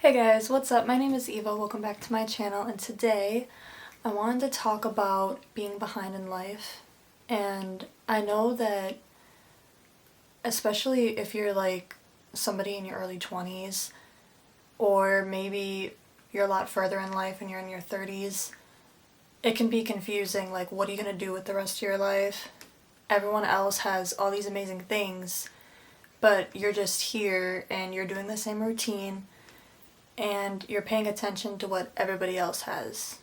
Hey guys, what's up? My name is Eva. Welcome back to my channel, and today I wanted to talk about being behind in life. And I know that especially if you're like somebody in your early 20s, or maybe you're a lot further in life and you're in your 30s, it can be confusing, like what are you going to do with the rest of your life? Everyone else has all these amazing things, but you're just here and you're doing the same routine and you're paying attention to what everybody else has.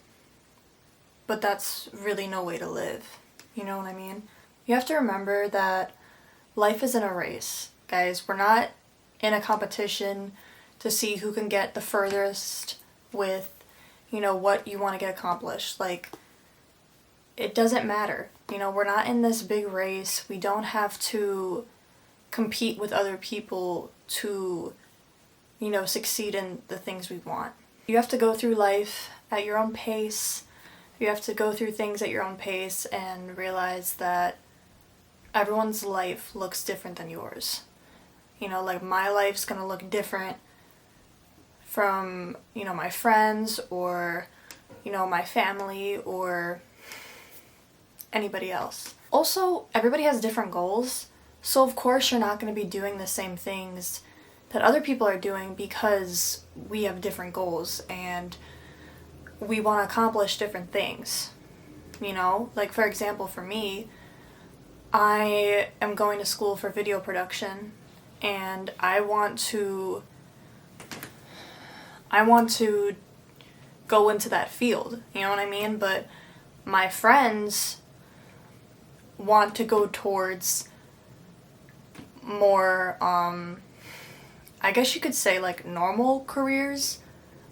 But that's really no way to live. You know what I mean? You have to remember that life isn't a race, guys. We're not in a competition to see who can get the furthest with, what you want to get accomplished. Like, it doesn't matter. We're not in this big race. We don't have to compete with other people to succeed in the things we want. You have to go through life at your own pace. You have to go through things at your own pace and realize that everyone's life looks different than yours. Like my life's gonna look different from, my friends or, my family or anybody else. Also, everybody has different goals, so of course you're not gonna be doing the same things that other people are doing because we have different goals and we want to accomplish different things. Like for example, for me, I am going to school for video production and I want to go into that field, you know what I mean? But my friends want to go towards more I guess you could say like normal careers.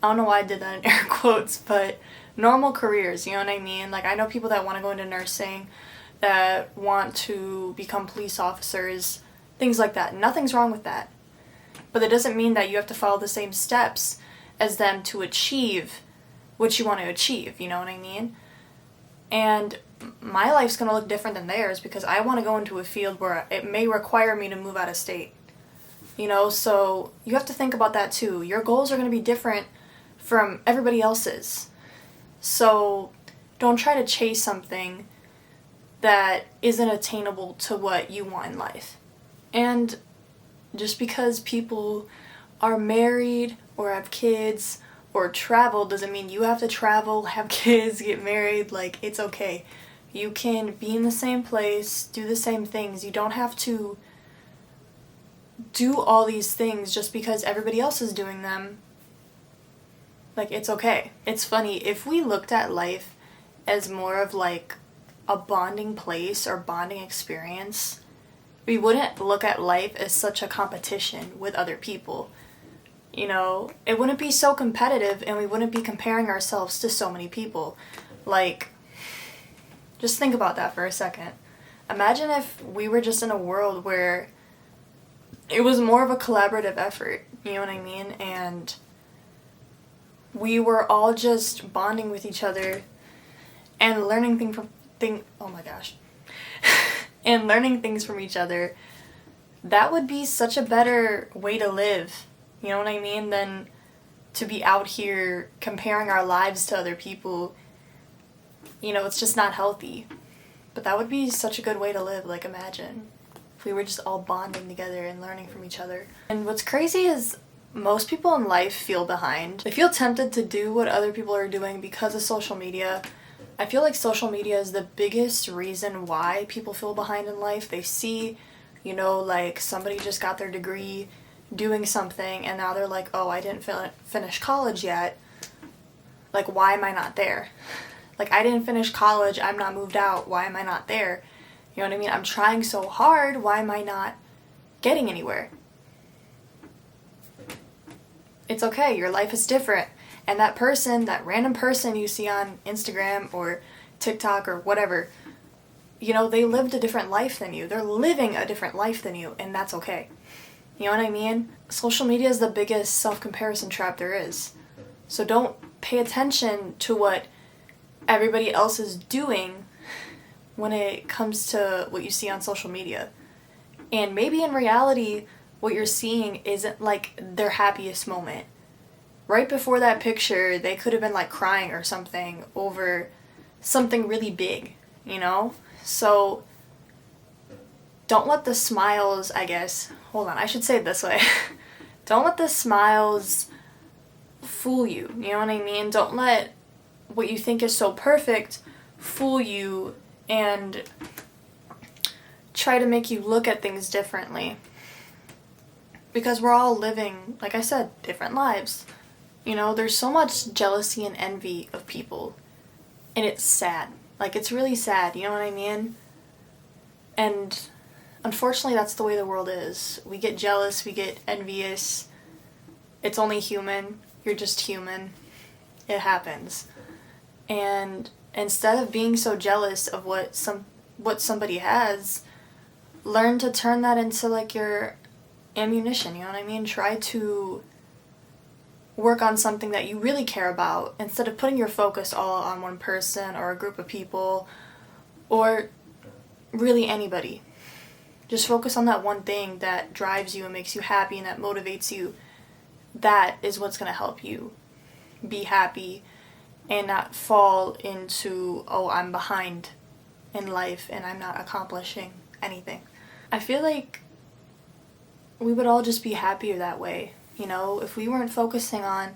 I don't know why I did that in air quotes, but normal careers, you know what I mean? Like I know people that want to go into nursing, that want to become police officers, things like that. Nothing's wrong with that. But it doesn't mean that you have to follow the same steps as them to achieve what you want to achieve, you know what I mean? And my life's going to look different than theirs because I want to go into a field where it may require me to move out of state. So you have to think about that too. Your goals are going to be different from everybody else's. So don't try to chase something that isn't attainable to what you want in life. And just because people are married or have kids or travel doesn't mean you have to travel, have kids, get married. Like, it's okay. You can be in the same place, do the same things. You don't have to do all these things just because everybody else is doing them. Like, it's okay. It's funny, if we looked at life as more of like a bonding place or bonding experience, we wouldn't look at life as such a competition with other people. It wouldn't be so competitive and we wouldn't be comparing ourselves to so many people. Like, just think about that for a second. Imagine if we were just in a world where it was more of a collaborative effort, you know what I mean? And we were all just bonding with each other and learning and learning things from each other. That would be such a better way to live, you know what I mean, than to be out here comparing our lives to other people. It's just not healthy. But that would be such a good way to live, like imagine if we were just all bonding together and learning from each other. And what's crazy is most people in life feel behind. They feel tempted to do what other people are doing because of social media. I feel like social media is the biggest reason why people feel behind in life. They see, like somebody just got their degree doing something and now they're like, oh, I didn't finish college yet. Like, why am I not there? Like, I didn't finish college, I'm not moved out, why am I not there? You know what I mean? I'm trying so hard, why am I not getting anywhere? It's okay, your life is different. And that random person you see on Instagram or TikTok or whatever, they lived a different life than you. They're living a different life than you, and that's okay. You know what I mean? Social media is the biggest self-comparison trap there is. So don't pay attention to what everybody else is doing when it comes to what you see on social media. And maybe in reality, what you're seeing isn't like their happiest moment. right before that picture, they could have been like crying or something over something really big, you know? So don't let the smiles, I guess, hold on, I should say it this way. Don't let the smiles fool you, you know what I mean? Don't let what you think is so perfect fool you and try to make you look at things differently. Because we're all living, like I said, different lives. You know, there's so much jealousy and envy of people. And it's sad. Like, it's really sad, you know what I mean? And unfortunately, that's the way the world is. We get jealous, we get envious. It's only human. You're just human. It happens. And instead of being so jealous of what somebody has, learn to turn that into like your ammunition, you know what I mean? Try to work on something that you really care about instead of putting your focus all on one person or a group of people or really anybody. Just focus on that one thing that drives you and makes you happy and that motivates you. That is what's going to help you be happy and not fall into, oh, I'm behind in life and I'm not accomplishing anything. I feel like we would all just be happier that way, you know, if we weren't focusing on,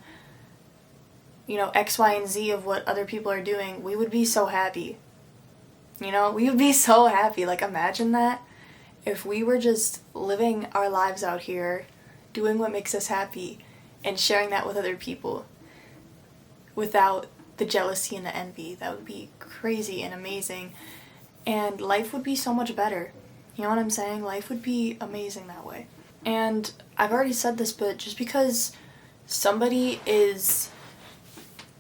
you know, X, Y, and Z of what other people are doing, we would be so happy. You know, we would be so happy. Like, imagine that. If we were just living our lives out here, doing what makes us happy, and sharing that with other people without the jealousy and the envy, that would be crazy and amazing. And life would be so much better. You know what I'm saying? Life would be amazing that way. And I've already said this, but just because somebody is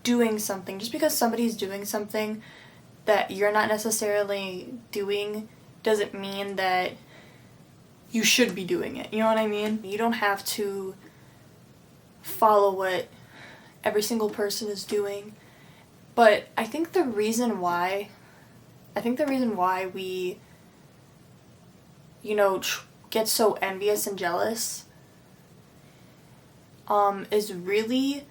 doing something, just because somebody's doing something that you're not necessarily doing, doesn't mean that you should be doing it. You know what I mean? You don't have to follow what every single person is doing. But I think the reason why we, you know, get so envious and jealous is really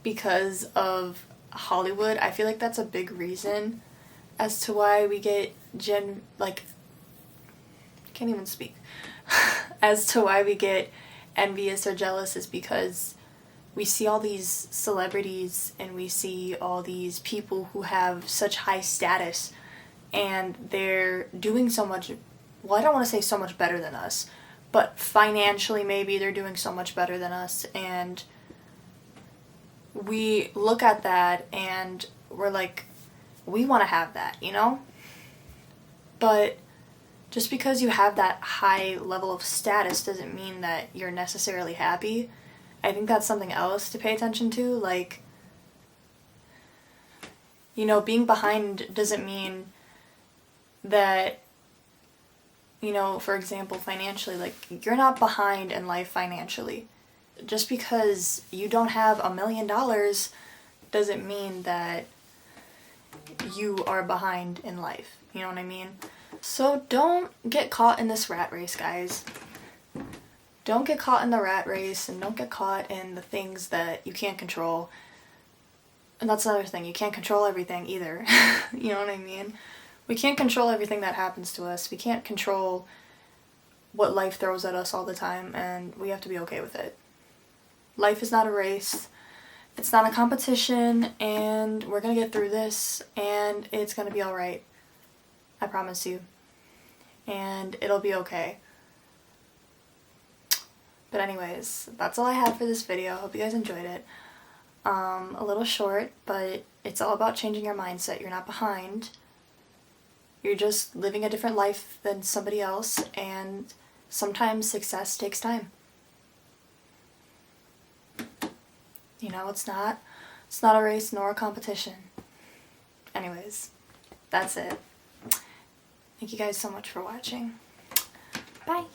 because of Hollywood. I feel like that's a big reason as to why we get as to why we get envious or jealous is because we see all these celebrities and we see all these people who have such high status and they're doing so much, well, I don't want to say so much better than us, but financially maybe they're doing so much better than us, and we look at that and we're like, we want to have that, you know? But just because you have that high level of status doesn't mean that you're necessarily happy. I think that's something else to pay attention to. Like, you know, being behind doesn't mean that, you know, for example, financially, like, you're not behind in life financially. Just because you don't have $1 million doesn't mean that you are behind in life. You know what I mean? So don't get caught in this rat race, guys. Don't get caught in the rat race and don't get caught in the things that you can't control. And that's another thing. You can't control everything either. You know what I mean? We can't control everything that happens to us. We can't control what life throws at us all the time, and we have to be okay with it. Life is not a race. It's not a competition, and we're going to get through this, and it's going to be alright. I promise you. And it'll be okay. But anyways, that's all I had for this video. Hope you guys enjoyed it. A little short, but it's all about changing your mindset. You're not behind. You're just living a different life than somebody else, and sometimes success takes time. You know, it's not a race nor a competition. Anyways, that's it. Thank you guys so much for watching. Bye!